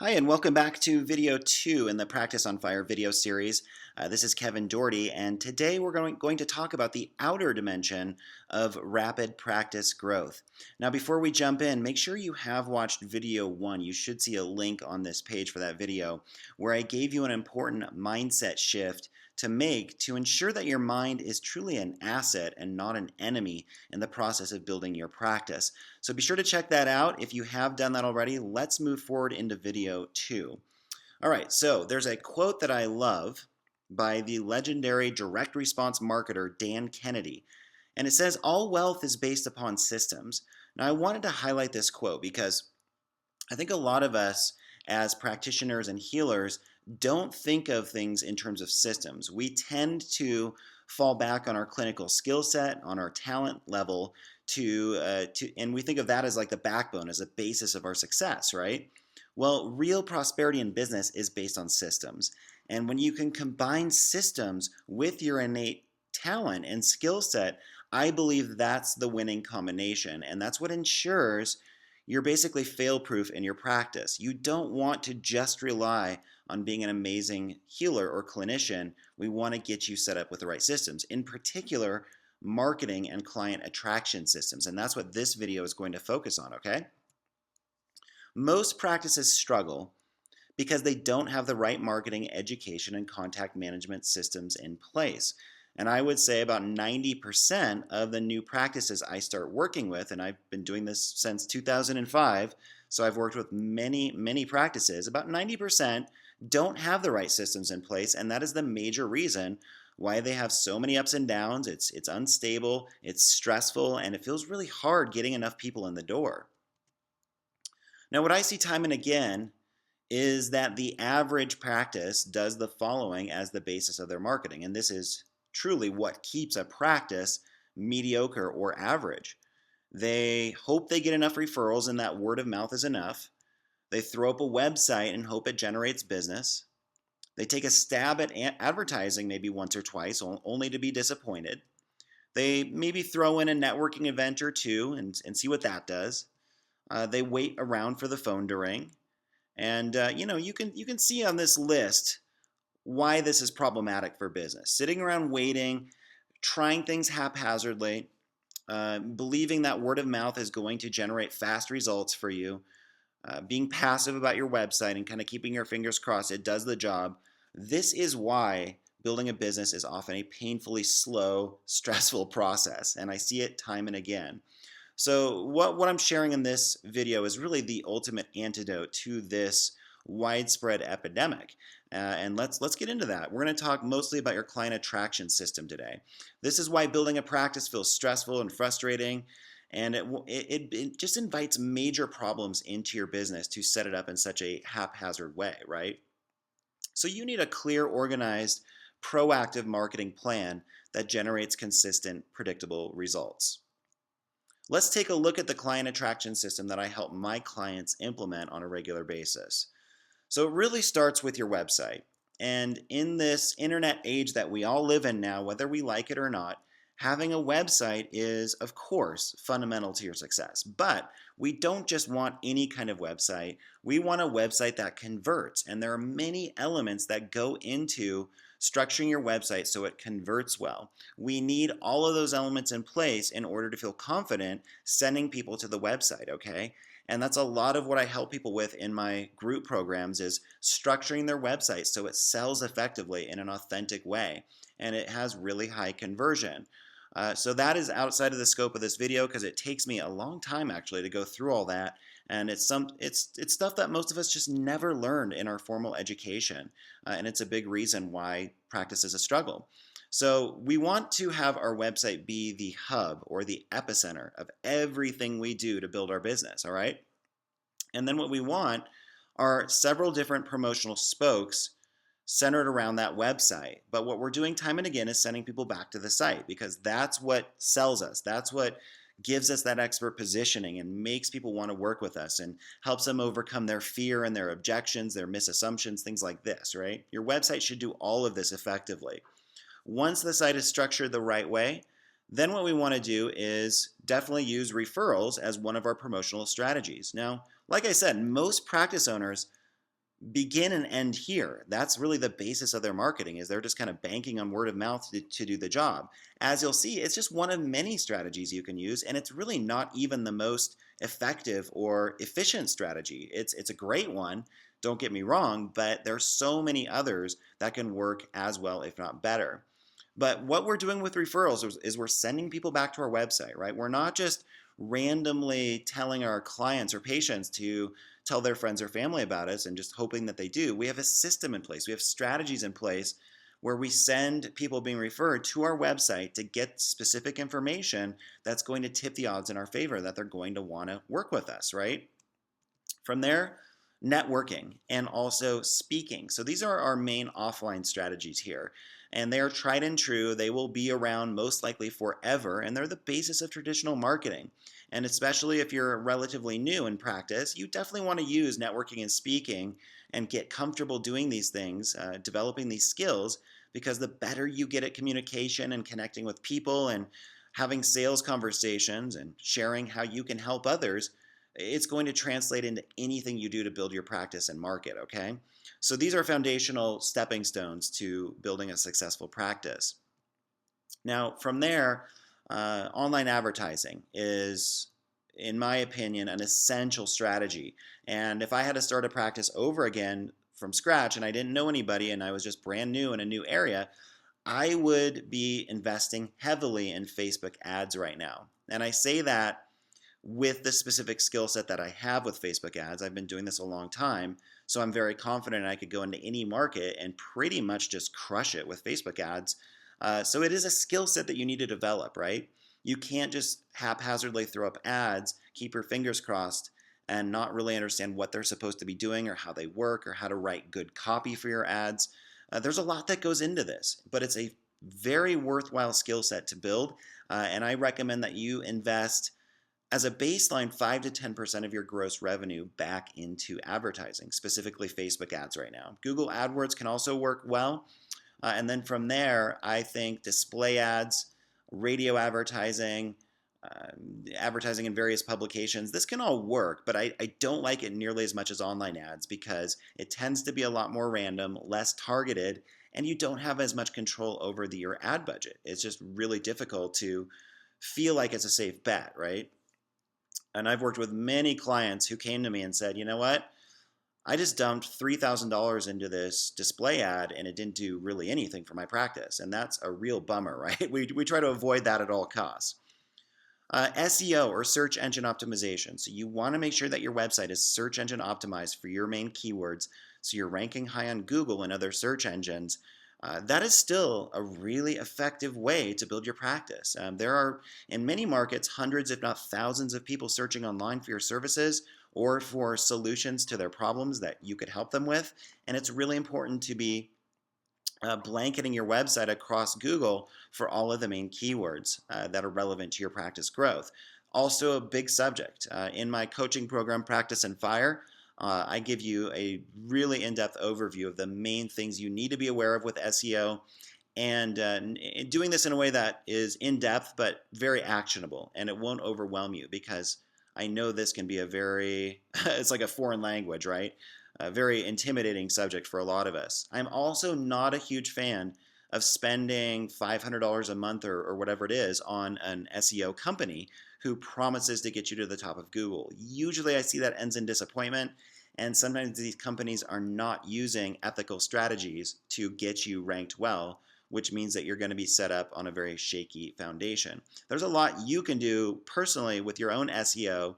Hi, and welcome back to video 2 in the Practice on Fire video series. This is Kevin Doherty, and today we're going to talk about the outer dimension of rapid practice growth. Now, before we jump in, make sure you have watched video 1. You should see a link on this page for that video where I gave you an important mindset shift to make to ensure that your mind is truly an asset and not an enemy in the process of building your practice. So be sure to check that out. If you have done that already, let's move forward into video 2. All right, so there's a quote that I love by the legendary direct response marketer Dan Kennedy, and it says, "All wealth is based upon systems." Now, I wanted to highlight this quote because I think a lot of us as practitioners and healers don't think of things in terms of systems. We tend to fall back on our clinical skill set, on our talent level, and we think of that as like the backbone, as a basis of our success, right? Well, real prosperity in business is based on systems. And when you can combine systems with your innate talent and skill set, I believe that's the winning combination. And that's what ensures you're basically fail-proof in your practice. You don't want to just rely on being an amazing healer or clinician. We want to get you set up with the right systems, in particular, marketing and client attraction systems. And that's what this video is going to focus on, okay? Most practices struggle because they don't have the right marketing, education, and contact management systems in place. And I would say about 90% of the new practices I start working with, and I've been doing this since 2005, so I've worked with many practices, about 90% don't have the right systems in place, and that is the major reason why they have so many ups and downs. It's unstable, it's stressful, and it feels really hard getting enough people in the door. Now, what I see time and again is that the average practice does the following as the basis of their marketing, and this is truly what keeps a practice mediocre or average. They hope they get enough referrals and that word of mouth is enough. They throw up a website and hope it generates business. They take a stab at advertising maybe once or twice, only to be disappointed. They maybe throw in a networking event or two and see what that does. They wait around for the phone to ring. And you can see on this list why this is problematic for business. Sitting around waiting, trying things haphazardly, believing that word of mouth is going to generate fast results for you, being passive about your website and kind of keeping your fingers crossed it does the job. This is why building a business is often a painfully slow, stressful process, and I see it time and again. So what I'm sharing in this video is really the ultimate antidote to this widespread epidemic. And let's get into that. We're going to talk mostly about your client attraction system today. This is why building a practice feels stressful and frustrating, and it just invites major problems into your business to set it up in such a haphazard way, right? So you need a clear, organized, proactive marketing plan that generates consistent, predictable results. Let's take a look at the client attraction system that I help my clients implement on a regular basis. So it really starts with your website. And in this internet age that we all live in now, whether we like it or not, having a website is, of course, fundamental to your success. But we don't just want any kind of website. We want a website that converts. And there are many elements that go into structuring your website so it converts well. We need all of those elements in place in order to feel confident sending people to the website, okay? And that's a lot of what I help people with in my group programs is structuring their website so it sells effectively in an authentic way and it has really high conversion. So that is outside of the scope of this video because it takes me a long time actually to go through all that, and it's stuff that most of us just never learned in our formal education, and it's a big reason why practice is a struggle. So we want to have our website be the hub or the epicenter of everything we do to build our business, all right? And then what we want are several different promotional spokes centered around that website. But what we're doing time and again is sending people back to the site because that's what sells us. That's what gives us that expert positioning and makes people want to work with us and helps them overcome their fear and their objections, their misassumptions, things like this, right? Your website should do all of this effectively. Once the site is structured the right way, then what we want to do is definitely use referrals as one of our promotional strategies. Now, like I said, most practice owners begin and end here. That's really the basis of their marketing, is they're just kind of banking on word of mouth to do the job. As you'll see, it's just one of many strategies you can use, and it's really not even the most effective or efficient strategy. It's a great one, don't get me wrong, but there's so many others that can work as well, if not better. But what we're doing with referrals is we're sending people back to our website, right? We're not just randomly telling our clients or patients to tell their friends or family about us and just hoping that they do. We have a system in place. We have strategies in place where we send people being referred to our website to get specific information that's going to tip the odds in our favor that they're going to want to work with us, right? From there, networking and also speaking. So these are our main offline strategies here. And they are tried and true. They will be around most likely forever, and they're the basis of traditional marketing. And especially if you're relatively new in practice, you definitely want to use networking and speaking and get comfortable doing these things, developing these skills, because the better you get at communication and connecting with people and having sales conversations and sharing how you can help others, it's going to translate into anything you do to build your practice and market, okay? So these are foundational stepping stones to building a successful practice. Now, from there, online advertising is, in my opinion, an essential strategy. And if I had to start a practice over again from scratch and I didn't know anybody and I was just brand new in a new area, I would be investing heavily in Facebook ads right now. And I say that with the specific skill set that I have with Facebook ads. I've been doing this a long time, so I'm very confident I could go into any market and pretty much just crush it with Facebook ads. So it is a skill set that you need to develop, right? You can't just haphazardly throw up ads, keep your fingers crossed, and not really understand what they're supposed to be doing or how they work or how to write good copy for your ads. There's a lot that goes into this, but it's a very worthwhile skill set to build, and I recommend that you invest as a baseline 5 to 10% of your gross revenue back into advertising, specifically Facebook ads right now. Google AdWords can also work well. And then from there, I think display ads, radio advertising, advertising in various publications, this can all work, but I don't like it nearly as much as online ads because it tends to be a lot more random, less targeted, and you don't have as much control over your ad budget. It's just really difficult to feel like it's a safe bet, right? And I've worked with many clients who came to me and said, you know what? I just dumped $3,000 into this display ad and it didn't do really anything for my practice. And that's a real bummer, right? We try to avoid that at all costs. SEO or search engine optimization. So you want to make sure that your website is search engine optimized for your main keywords so you're ranking high on Google and other search engines. That is still a really effective way to build your practice. There are, in many markets, hundreds, if not thousands, of people searching online for your services or for solutions to their problems that you could help them with. And it's really important to be blanketing your website across Google for all of the main keywords that are relevant to your practice growth. Also, a big subject. In my coaching program, Practice and Fire, I give you a really in-depth overview of the main things you need to be aware of with SEO, and doing this in a way that is in-depth but very actionable, and it won't overwhelm you because I know this can be a very, it's like a foreign language, right? A very intimidating subject for a lot of us. I'm also not a huge fan of spending $500 a month or whatever it is on an SEO company who promises to get you to the top of Google. Usually I see that ends in disappointment, and sometimes these companies are not using ethical strategies to get you ranked well, which means that you're going to be set up on a very shaky foundation. There's a lot you can do personally with your own SEO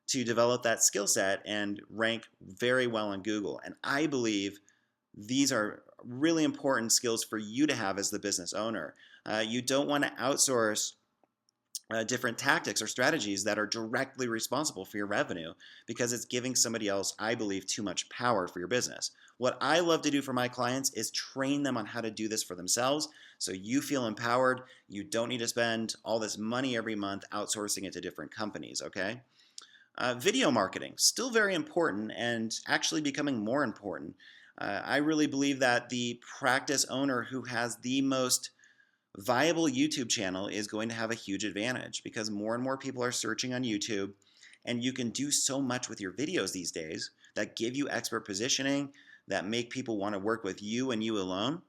to develop that skill set and rank very well on Google. And I believe these are really important skills for you to have as the business owner. You don't want to outsource different tactics or strategies that are directly responsible for your revenue because it's giving somebody else, I believe, too much power for your business. What I love to do for my clients is train them on how to do this for themselves so you feel empowered. You don't need to spend all this money every month outsourcing it to different companies, okay? Video marketing, still very important and actually becoming more important. I really believe that the practice owner who has the most viable YouTube channel is going to have a huge advantage because more and more people are searching on YouTube, and you can do so much with your videos these days that give you expert positioning, that make people want to work with you and you alone,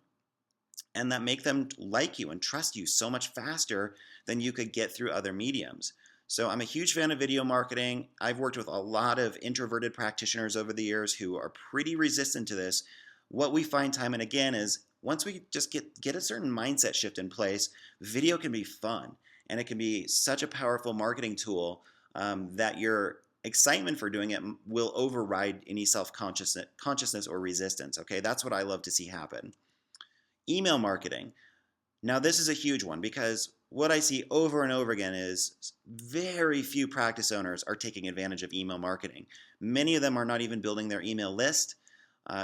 and that make them like you and trust you so much faster than you could get through other mediums. So I'm a huge fan of video marketing. I've worked with a lot of introverted practitioners over the years who are pretty resistant to this. What we find time and again is once we just get a certain mindset shift in place, video can be fun and it can be such a powerful marketing tool that your excitement for doing it will override any self-consciousness or resistance. Okay, that's what I love to see happen. Email marketing. Now, this is a huge one because what I see over and over again is very few practice owners are taking advantage of email marketing. Many of them are not even building their email list.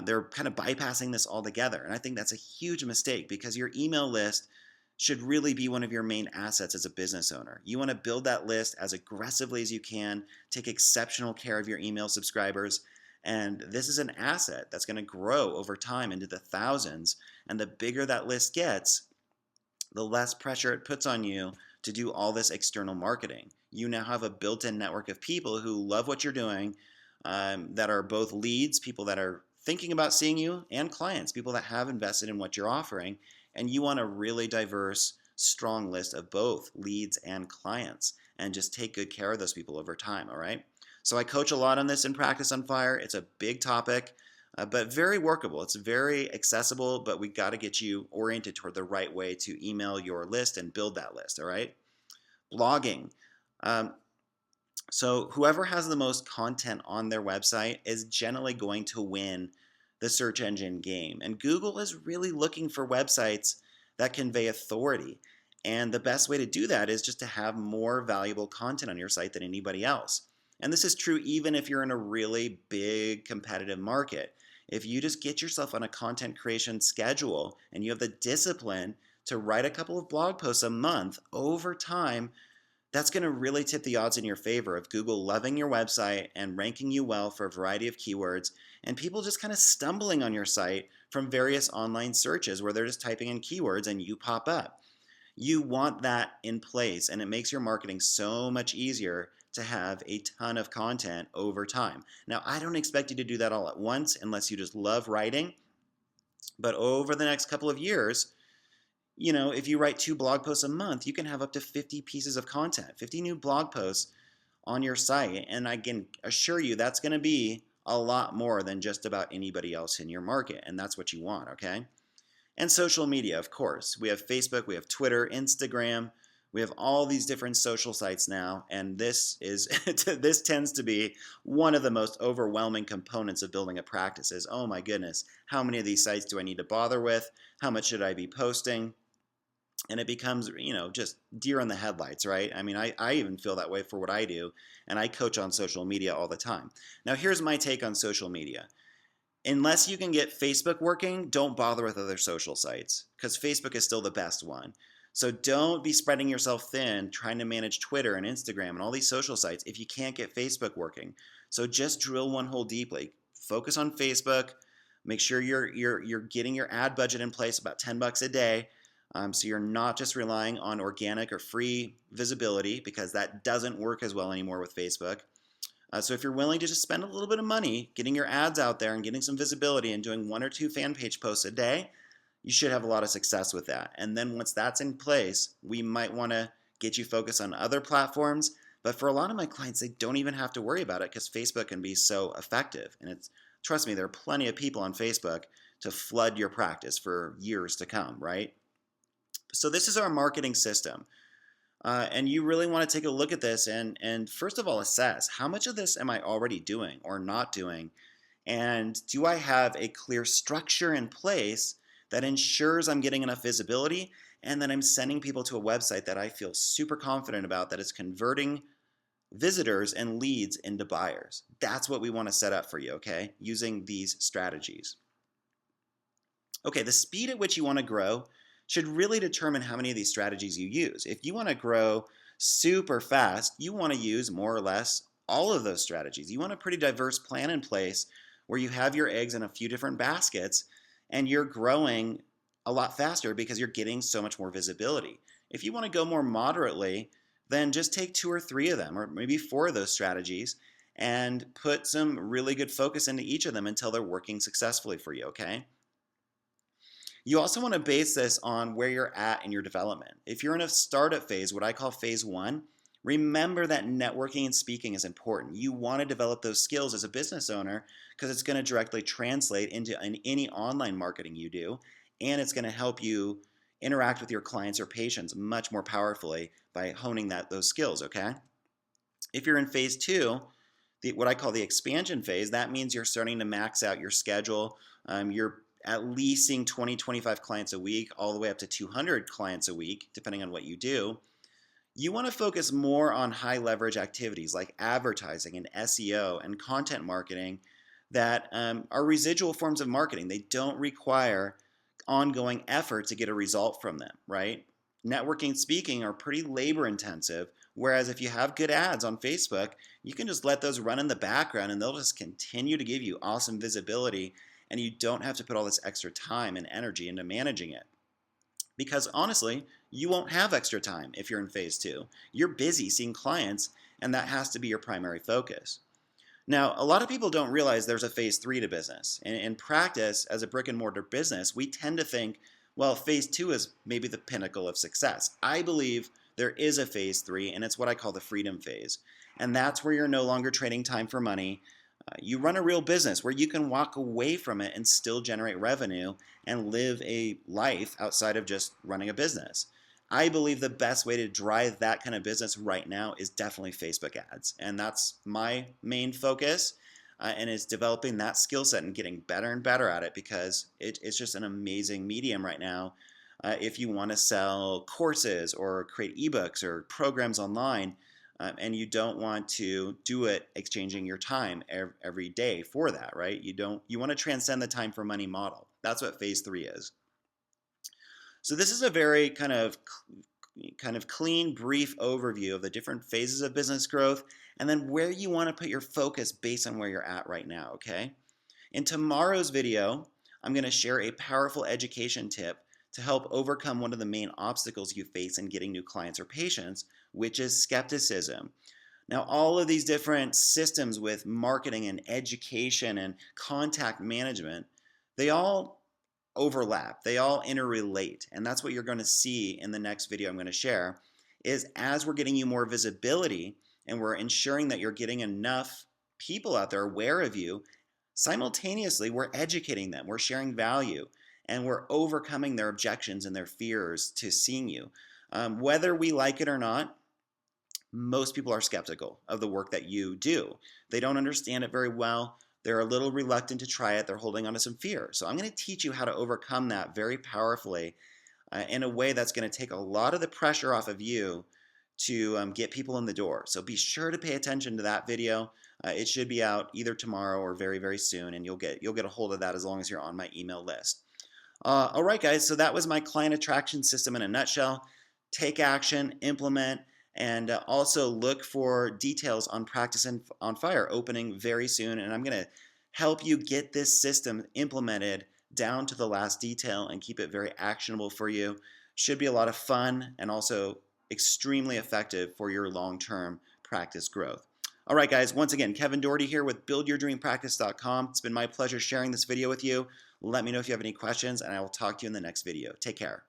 They're kind of bypassing this altogether. And I think that's a huge mistake because your email list should really be one of your main assets as a business owner. You want to build that list as aggressively as you can, take exceptional care of your email subscribers. And this is an asset that's going to grow over time into the thousands. And the bigger that list gets, the less pressure it puts on you to do all this external marketing. You now have a built-in network of people who love what you're doing, that are both leads, people that are thinking about seeing you, and clients, people that have invested in what you're offering. And you want a really diverse, strong list of both leads and clients, and just take good care of those people over time, all right? So I coach a lot on this in Practice on Fire. It's a big topic, but very workable. It's very accessible, but we got to get you oriented toward the right way to email your list and build that list, all right? Blogging. So whoever has the most content on their website is generally going to win the search engine game. And Google is really looking for websites that convey authority. And the best way to do that is just to have more valuable content on your site than anybody else. And this is true even if you're in a really big competitive market. If you just get yourself on a content creation schedule and you have the discipline to write a couple of blog posts a month over time, that's going to really tip the odds in your favor of Google loving your website and ranking you well for a variety of keywords, and people just kind of stumbling on your site from various online searches where they're just typing in keywords and you pop up. You want that in place, and it makes your marketing so much easier to have a ton of content over time. Now, I don't expect you to do that all at once unless you just love writing, but over the next couple of years, if you write 2 blog posts a month, you can have up to 50 pieces of content, 50 new blog posts on your site. And I can assure you that's going to be a lot more than just about anybody else in your market. And that's what you want, okay? And social media, of course. We have Facebook, we have Twitter, Instagram. We have all these different social sites now. And this tends to be one of the most overwhelming components of building a practice is, oh my goodness, how many of these sites do I need to bother with? How much should I be posting? And it becomes, just deer in the headlights, right? I mean, I even feel that way for what I do, and I coach on social media all the time. Now, here's my take on social media. Unless you can get Facebook working, don't bother with other social sites, because Facebook is still the best one. So don't be spreading yourself thin trying to manage Twitter and Instagram and all these social sites if you can't get Facebook working. So just drill one hole deeply. Focus on Facebook. Make sure you're getting your ad budget in place, about $10 a day. So you're not just relying on organic or free visibility, because that doesn't work as well anymore with Facebook. So if you're willing to just spend a little bit of money getting your ads out there and getting some visibility and doing 1 or 2 fan page posts a day, you should have a lot of success with that. And then once that's in place, we might want to get you focused on other platforms. But for a lot of my clients, they don't even have to worry about it because Facebook can be so effective. And trust me, there are plenty of people on Facebook to flood your practice for years to come, right? So this is our marketing system. And you really want to take a look at this and first of all assess how much of this am I already doing or not doing, and do I have a clear structure in place that ensures I'm getting enough visibility and that I'm sending people to a website that I feel super confident about that is converting visitors and leads into buyers. That's what we want to set up for you, okay, using these strategies. Okay, the speed at which you want to grow should really determine how many of these strategies you use. If you want to grow super fast, you want to use more or less all of those strategies. You want a pretty diverse plan in place where you have your eggs in a few different baskets and you're growing a lot faster because you're getting so much more visibility. If you want to go more moderately, then just take 2 or 3 of them or maybe 4 of those strategies and put some really good focus into each of them until they're working successfully for you, okay? You also want to base this on where you're at in your development. If you're in a startup phase, what I call phase one, remember that networking and speaking is important. You want to develop those skills as a business owner because it's going to directly translate into any online marketing you do, and it's going to help you interact with your clients or patients much more powerfully by honing those skills, okay? If you're in phase two, what I call the expansion phase, that means you're starting to max out your schedule. You're at least seeing 20, 25 clients a week, all the way up to 200 clients a week, depending on what you do. You want to focus more on high leverage activities like advertising and SEO and content marketing that are residual forms of marketing. They don't require ongoing effort to get a result from them, right? Networking and speaking are pretty labor intensive, whereas if you have good ads on Facebook, you can just let those run in the background and they'll just continue to give you awesome visibility, and you don't have to put all this extra time and energy into managing it. Because honestly, you won't have extra time if you're in phase two. You're busy seeing clients, and that has to be your primary focus. Now, a lot of people don't realize there's a phase three to business. In practice, as a brick and mortar business, we tend to think, well, phase two is maybe the pinnacle of success. I believe there is a phase three, and it's what I call the freedom phase. And that's where you're no longer trading time for money. You run a real business where you can walk away from it and still generate revenue and live a life outside of just running a business. I believe the best way to drive that kind of business right now is definitely Facebook ads. And that's my main focus, and is developing that skill set and getting better and better at it because it's just an amazing medium right now. If you want to sell courses or create ebooks or programs online, and you don't want to do it exchanging your time every day for that, right? You want to transcend the time for money model. That's what phase three is. So this is a very kind of clean, brief overview of the different phases of business growth and then where you want to put your focus based on where you're at right now, okay? In tomorrow's video, I'm going to share a powerful education tip to help overcome one of the main obstacles you face in getting new clients or patients, which is skepticism. Now, all of these different systems with marketing and education and contact management, they all overlap. They all interrelate. And that's what you're going to see in the next video I'm going to share is as we're getting you more visibility and we're ensuring that you're getting enough people out there aware of you, simultaneously we're educating them, we're sharing value, and we're overcoming their objections and their fears to seeing you. Whether we like it or not, most people are skeptical of the work that you do. They don't understand it very well. They're a little reluctant to try it. They're holding on to some fear. So I'm going to teach you how to overcome that very powerfully in a way that's going to take a lot of the pressure off of you to get people in the door. So be sure to pay attention to that video. It should be out either tomorrow or very, very soon, and you'll get a hold of that as long as you're on my email list. All right, guys, so that was my client attraction system in a nutshell. Take action, implement, and also look for details on Practice on Fire opening very soon. And I'm going to help you get this system implemented down to the last detail and keep it very actionable for you. Should be a lot of fun and also extremely effective for your long-term practice growth. All right, guys, once again, Kevin Doherty here with BuildYourDreamPractice.com. It's been my pleasure sharing this video with you. Let me know if you have any questions, and I will talk to you in the next video. Take care.